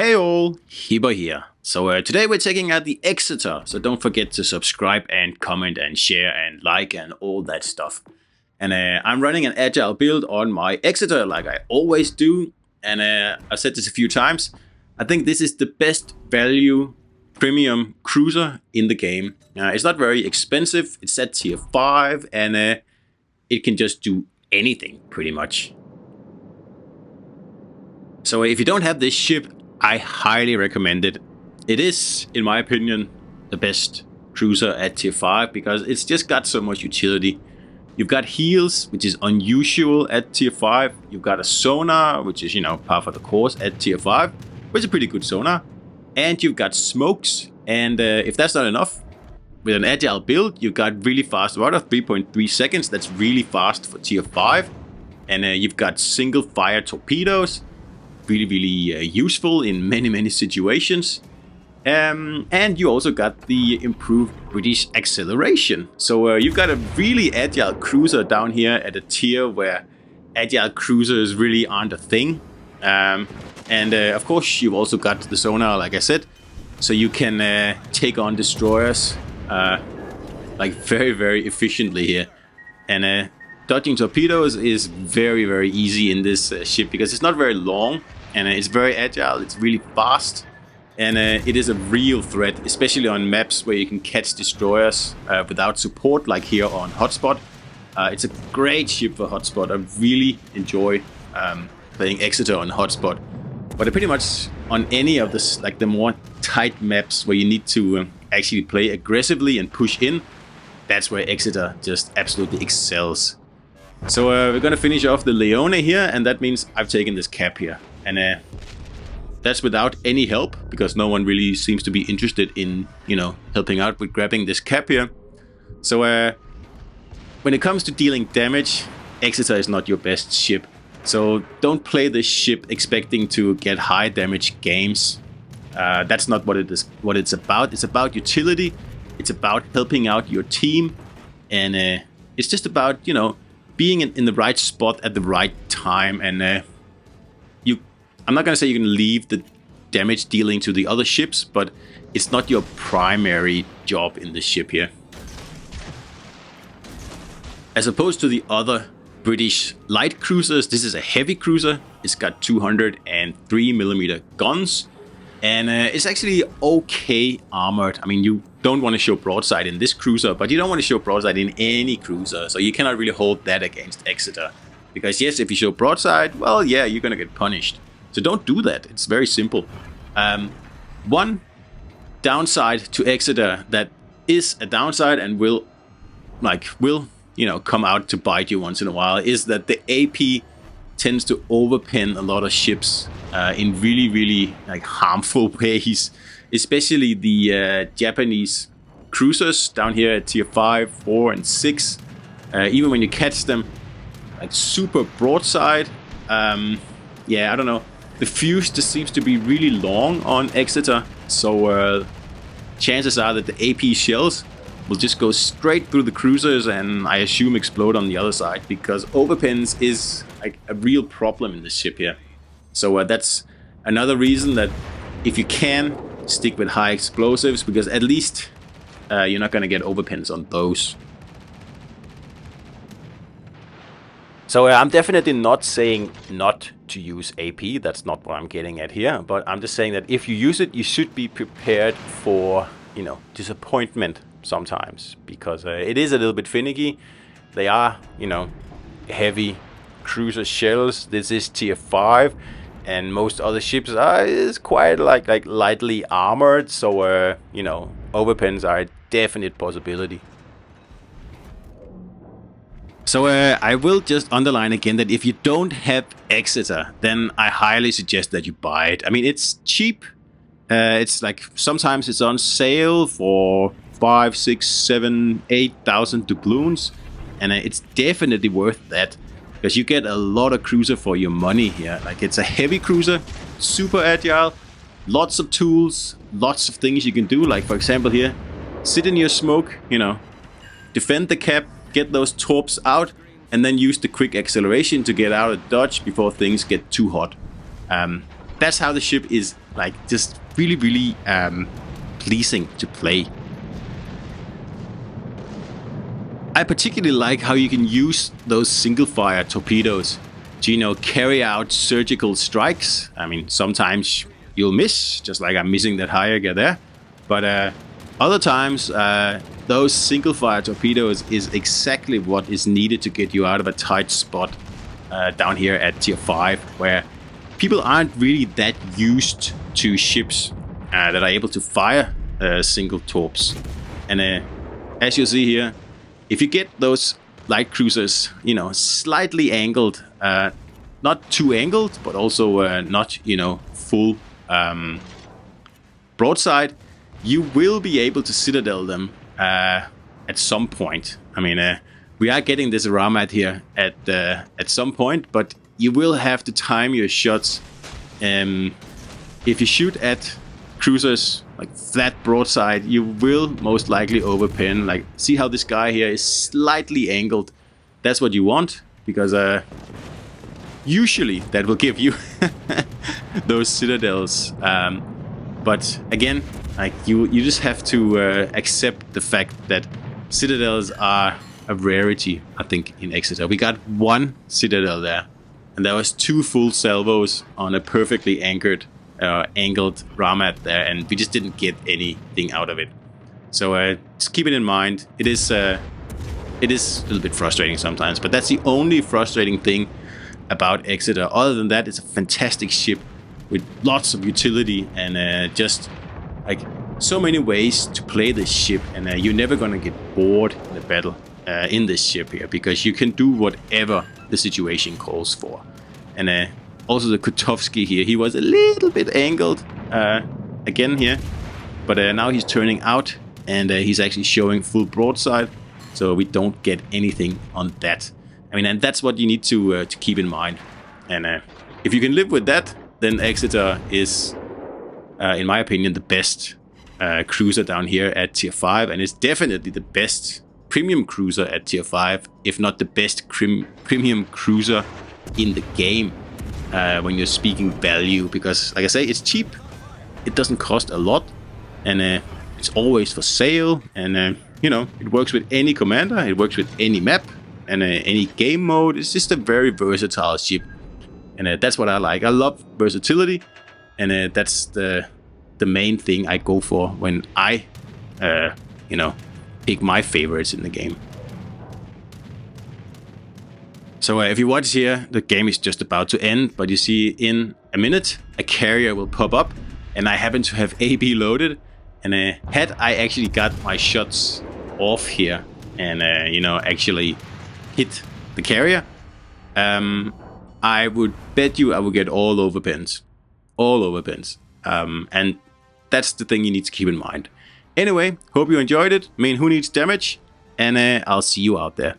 Hey all, Hibber here. So today we're checking out the Exeter, so don't forget to subscribe and comment and share and like and all that stuff. And I'm running an agile build on my Exeter like I always do, and I've said this a few times. I think this is the best value premium cruiser in the game. It's not very expensive, it's at tier 5, and it can just do anything pretty much. So if you don't have this ship, I highly recommend it. It is, in my opinion, the best cruiser at tier 5 because it's just got so much utility. You've got heals, which is unusual at tier 5. You've got a sonar, which is, par for the course at tier 5, which is a pretty good sonar. And you've got smokes. And if that's not enough, with an agile build, you've got really fast rudder, 3.3 seconds. That's really fast for tier 5. And you've got single fire torpedoes. Really useful in many situations. And you also got the improved British acceleration. So you've got a really agile cruiser down here at a tier where agile cruisers really aren't a thing. And of course you've also got the sonar, like I said, so you can take on destroyers like very efficiently here. And dodging torpedoes is very easy in this ship because it's not very long. And it's very agile, it's really fast, and it is a real threat, especially on maps where you can catch destroyers without support, like here on Hotspot. It's a great ship for Hotspot. I really enjoy playing Exeter on Hotspot. But pretty much on any of this, like the more tight maps where you need to actually play aggressively and push in, that's where Exeter just absolutely excels. So we're gonna finish off the Leone here, and that means I've taken this cap here. And that's without any help, because no one really seems to be interested in, helping out with grabbing this cap here. So when it comes to dealing damage, Exeter is not your best ship. So don't play this ship expecting to get high damage games. That's not what it's about. It's about utility. It's about helping out your team. And it's just about, being in the right spot at the right time. And I'm not going to say you can leave the damage dealing to the other ships, but it's not your primary job in this ship here. As opposed to the other British light cruisers, this is a heavy cruiser. It's got 203mm guns, and it's actually okay armored. I mean, you don't want to show broadside in this cruiser, but you don't want to show broadside in any cruiser, so you cannot really hold that against Exeter. Because yes, if you show broadside, well, yeah, you're going to get punished. So don't do that. It's very simple. One downside to Exeter that is a downside and will come out to bite you once in a while is that the AP tends to overpen a lot of ships in really harmful ways. Especially the Japanese cruisers down here at tier 5, 4, and 6. Even when you catch them, like super broadside. Yeah, I don't know. The fuse just seems to be really long on Exeter, so chances are that the AP shells will just go straight through the cruisers and I assume explode on the other side, because overpens is like a real problem in this ship here. So that's another reason that if you can, stick with high explosives, because at least you're not going to get overpens on those. So I'm definitely not saying not to use AP, that's not what I'm getting at here, but I'm just saying that if you use it, you should be prepared for, disappointment sometimes, because it is a little bit finicky. They are, heavy cruiser shells. This is tier 5, and most other ships is quite like lightly armored, so overpens are a definite possibility. So I will just underline again that if you don't have Exeter, then I highly suggest that you buy it. I mean, it's cheap. It's like sometimes it's on sale for 5, 6, 7, 8,000 doubloons, and it's definitely worth that because you get a lot of cruiser for your money here. Like, it's a heavy cruiser, super agile, lots of tools, lots of things you can do. Like, for example, here, sit in your smoke, defend the cap, get those torps out, and then use the quick acceleration to get out of dodge before things get too hot. that's how the ship is like just really pleasing to play. I particularly like how you can use those single-fire torpedoes to, you know, carry out surgical strikes. I mean, sometimes you'll miss, just like I'm missing that Hayek there. But other times, those single-fire torpedoes is exactly what is needed to get you out of a tight spot down here at tier 5, where people aren't really that used to ships that are able to fire single torps. And as you'll see here, if you get those light cruisers, you know, slightly angled, not too angled, but also not, you know, full broadside, you will be able to citadel them at some point. I mean, we are getting this Ramat here at some point, but you will have to time your shots. If you shoot at cruisers like flat broadside, you will most likely overpin. Like, see how this guy here is slightly angled. That's what you want, because usually that will give you those citadels. But again, like you just have to accept the fact that citadels are a rarity. I think in Exeter we got one citadel there, and there was 2 full salvos on a perfectly angled Ramat there, and we just didn't get anything out of it. So just keep it in mind. It is a little bit frustrating sometimes, but that's the only frustrating thing about Exeter. Other than that, it's a fantastic ship with lots of utility and just like so many ways to play this ship, and you're never gonna get bored in the battle in this ship here, because you can do whatever the situation calls for. And also the Kutovsky here, he was a little bit angled again here, but now he's turning out, and he's actually showing full broadside, so we don't get anything on that. I mean, and that's what you need to keep in mind. And if you can live with that, then Exeter is, in my opinion, the best cruiser down here at tier 5, and it's definitely the best premium cruiser at tier 5, if not the best premium cruiser in the game. When you're speaking value, because like I say, it's cheap, it doesn't cost a lot, and it's always for sale, and you know, it works with any commander, it works with any map, and any game mode. It's just a very versatile ship, and that's what I like. I love versatility, and that's the main thing I go for when I you know, pick my favorites in the game. So if you watch here, the game is just about to end, but you see in a minute a carrier will pop up, and I happen to have AB loaded, and had I actually got my shots off here and you know, actually hit the carrier, I would bet you I would get all over pins, and that's the thing you need to keep in mind. Anyway, hope you enjoyed it. I mean, who needs damage? And I'll see you out there.